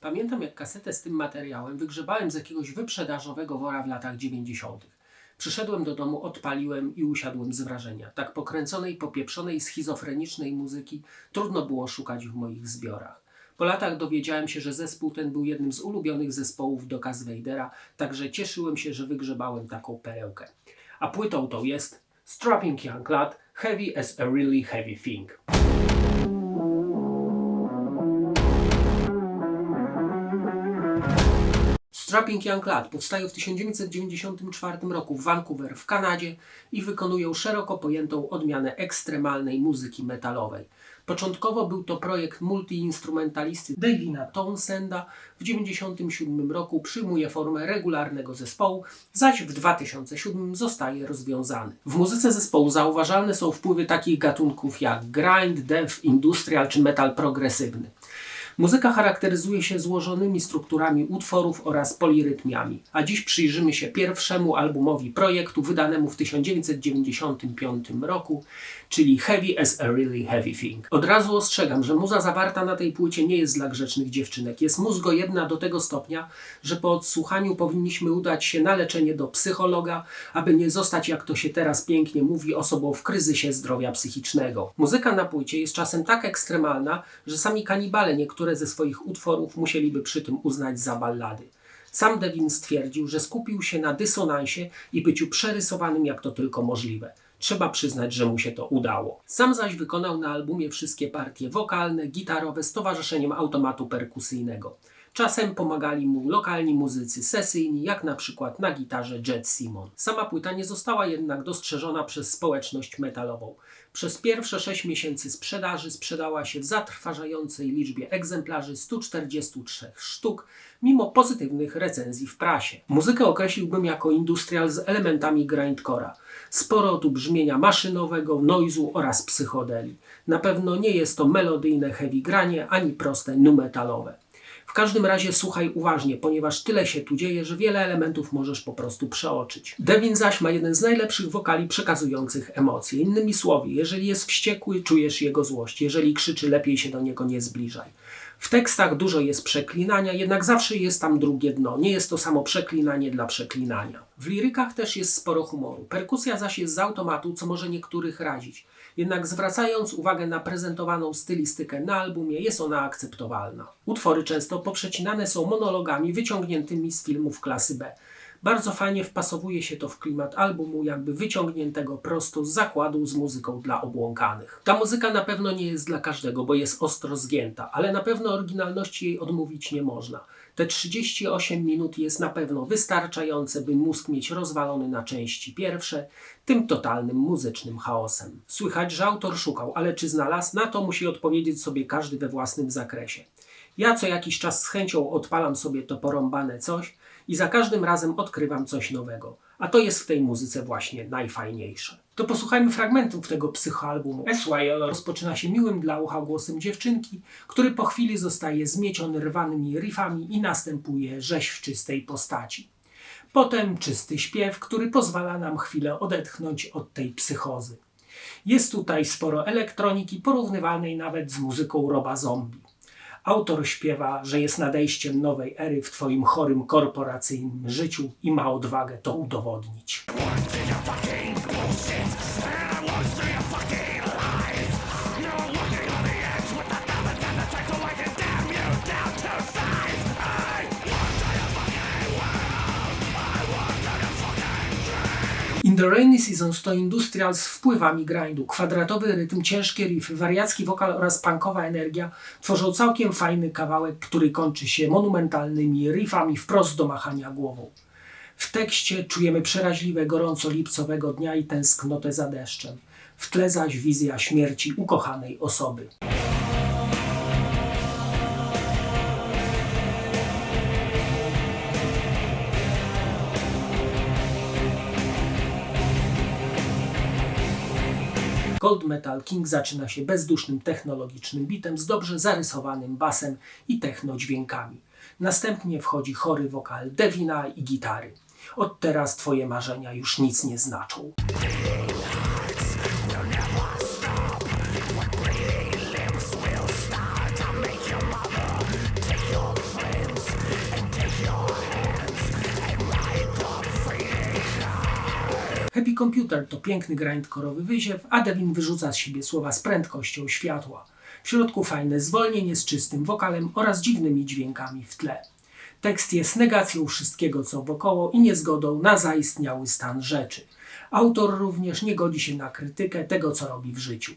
Pamiętam, jak kasetę z tym materiałem wygrzebałem z jakiegoś wyprzedażowego wora w latach 90. Przyszedłem do domu, odpaliłem i usiadłem z wrażenia. Tak pokręconej, popieprzonej, schizofrenicznej muzyki trudno było szukać w moich zbiorach. Po latach dowiedziałem się, że zespół ten był jednym z ulubionych zespołów Docka Vadera, także cieszyłem się, że wygrzebałem taką perełkę. A płytą tą jest Strapping Young Lad, Heavy as a Really Heavy Thing. Strapping Young Lad powstają w 1994 roku w Vancouver w Kanadzie i wykonują szeroko pojętą odmianę ekstremalnej muzyki metalowej. Początkowo był to projekt multiinstrumentalisty Davina Townsenda. W 1997 roku przyjmuje formę regularnego zespołu, zaś w 2007 zostaje rozwiązany. W muzyce zespołu zauważalne są wpływy takich gatunków jak grind, death, industrial czy metal progresywny. Muzyka charakteryzuje się złożonymi strukturami utworów oraz polirytmiami, a dziś przyjrzymy się pierwszemu albumowi projektu wydanemu w 1995 roku, czyli Heavy as a Really Heavy Thing. Od razu ostrzegam, że muza zawarta na tej płycie nie jest dla grzecznych dziewczynek. Jest mózgojedna do tego stopnia, że po odsłuchaniu powinniśmy udać się na leczenie do psychologa, aby nie zostać, jak to się teraz pięknie mówi, osobą w kryzysie zdrowia psychicznego. Muzyka na płycie jest czasem tak ekstremalna, że sami kanibale niektóre ze swoich utworów musieliby przy tym uznać za ballady. Sam Devin stwierdził, że skupił się na dysonansie i byciu przerysowanym jak to tylko możliwe. Trzeba przyznać, że mu się to udało. Sam zaś wykonał na albumie wszystkie partie wokalne, gitarowe z towarzyszeniem automatu perkusyjnego. Czasem pomagali mu lokalni muzycy sesyjni, jak na przykład na gitarze Jet Simon. Sama płyta nie została jednak dostrzeżona przez społeczność metalową. Przez pierwsze 6 miesięcy sprzedaży sprzedała się w zatrważającej liczbie egzemplarzy 143 sztuk, mimo pozytywnych recenzji w prasie. Muzykę określiłbym jako industrial z elementami grindcore'a. Sporo tu brzmienia maszynowego, noizu oraz psychodeli. Na pewno nie jest to melodyjne heavy granie, ani proste nu metalowe. W każdym razie słuchaj uważnie, ponieważ tyle się tu dzieje, że wiele elementów możesz po prostu przeoczyć. Devin zaś ma jeden z najlepszych wokali przekazujących emocje. Innymi słowy, jeżeli jest wściekły, czujesz jego złość. Jeżeli krzyczy, lepiej się do niego nie zbliżaj. W tekstach dużo jest przeklinania, jednak zawsze jest tam drugie dno. Nie jest to samo przeklinanie dla przeklinania. W lirykach też jest sporo humoru. Perkusja zaś jest z automatu, co może niektórych razić. Jednak zwracając uwagę na prezentowaną stylistykę na albumie, jest ona akceptowalna. Utwory często poprzecinane są monologami wyciągniętymi z filmów klasy B. Bardzo fajnie wpasowuje się to w klimat albumu, jakby wyciągniętego prosto z zakładu z muzyką dla obłąkanych. Ta muzyka na pewno nie jest dla każdego, bo jest ostro zgięta, ale na pewno oryginalności jej odmówić nie można. Te 38 minut jest na pewno wystarczające, by mózg mieć rozwalony na części pierwsze, tym totalnym muzycznym chaosem. Słychać, że autor szukał, ale czy znalazł? Na to musi odpowiedzieć sobie każdy we własnym zakresie. Ja co jakiś czas z chęcią odpalam sobie to porąbane coś i za każdym razem odkrywam coś nowego. A to jest w tej muzyce właśnie najfajniejsze. To posłuchajmy fragmentów tego psychoalbumu. SYL rozpoczyna się miłym dla ucha głosem dziewczynki, który po chwili zostaje zmieciony rwanymi riffami i następuje rzeź w czystej postaci. Potem czysty śpiew, który pozwala nam chwilę odetchnąć od tej psychozy. Jest tutaj sporo elektroniki, porównywalnej nawet z muzyką Roba Zombie. Autor śpiewa, że jest nadejściem nowej ery w twoim chorym korporacyjnym życiu i ma odwagę to udowodnić. In the Rainy Seasons to industrial z wpływami grindu. Kwadratowy rytm, ciężkie riffy, wariacki wokal oraz punkowa energia tworzą całkiem fajny kawałek, który kończy się monumentalnymi riffami wprost do machania głową. W tekście czujemy przeraźliwe gorąco lipcowego dnia i tęsknotę za deszczem. W tle zaś wizja śmierci ukochanej osoby. Gold Metal King zaczyna się bezdusznym technologicznym bitem z dobrze zarysowanym basem i techno dźwiękami. Następnie wchodzi chory wokal Devina i gitary. Od teraz twoje marzenia już nic nie znaczą. Happy Computer to piękny grindcore'owy wyziew, a Devin wyrzuca z siebie słowa z prędkością światła. W środku fajne zwolnienie z czystym wokalem oraz dziwnymi dźwiękami w tle. Tekst jest negacją wszystkiego, co wokoło i niezgodą na zaistniały stan rzeczy. Autor również nie godzi się na krytykę tego, co robi w życiu.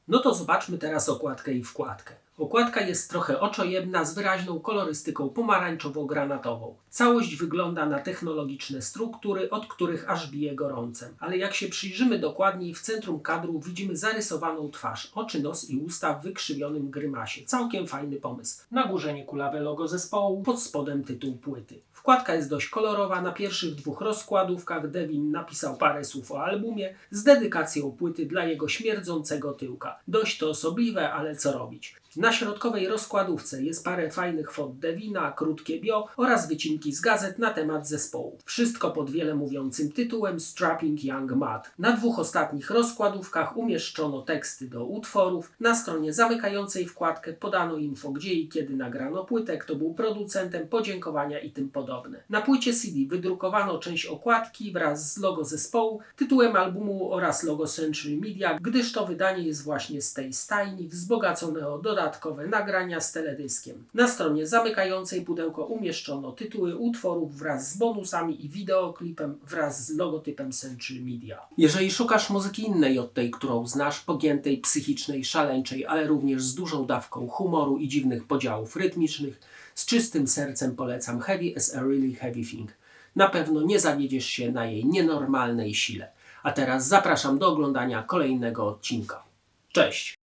No to zobaczmy teraz okładkę i wkładkę. Okładka jest trochę oczojebna, z wyraźną kolorystyką pomarańczowo-granatową. Całość wygląda na technologiczne struktury, od których aż bije gorącem. Ale jak się przyjrzymy dokładniej, w centrum kadru widzimy zarysowaną twarz, oczy, nos i usta w wykrzywionym grymasie. Całkiem fajny pomysł. Na górze niekulawe logo zespołu, pod spodem tytuł płyty. Wkładka jest dość kolorowa, na pierwszych 2 rozkładówkach Devin napisał parę słów o albumie z dedykacją płyty dla jego śmierdzącego tyłka. Dość to osobliwe, ale co robić? Na środkowej rozkładówce jest parę fajnych fot Devina, krótkie bio oraz wycinki z gazet na temat zespołu. Wszystko pod wiele mówiącym tytułem Strapping Young Mad. Na 2 ostatnich rozkładówkach umieszczono teksty do utworów. Na stronie zamykającej wkładkę podano info, gdzie i kiedy nagrano płytę, kto był producentem, podziękowania i tym podobne. Na płycie CD wydrukowano część okładki wraz z logo zespołu, tytułem albumu oraz logo Century Media, gdyż to wydanie jest właśnie z tej stajni, wzbogacone o dodatkowe nagrania z teledyskiem. Na stronie zamykającej pudełko umieszczono tytuły utworów wraz z bonusami i wideoklipem wraz z logotypem Century Media. Jeżeli szukasz muzyki innej od tej, którą znasz, pogiętej, psychicznej, szaleńczej, ale również z dużą dawką humoru i dziwnych podziałów rytmicznych, z czystym sercem polecam Heavy as a Really Heavy Thing. Na pewno nie zawiedziesz się na jej nienormalnej sile. A teraz zapraszam do oglądania kolejnego odcinka. Cześć!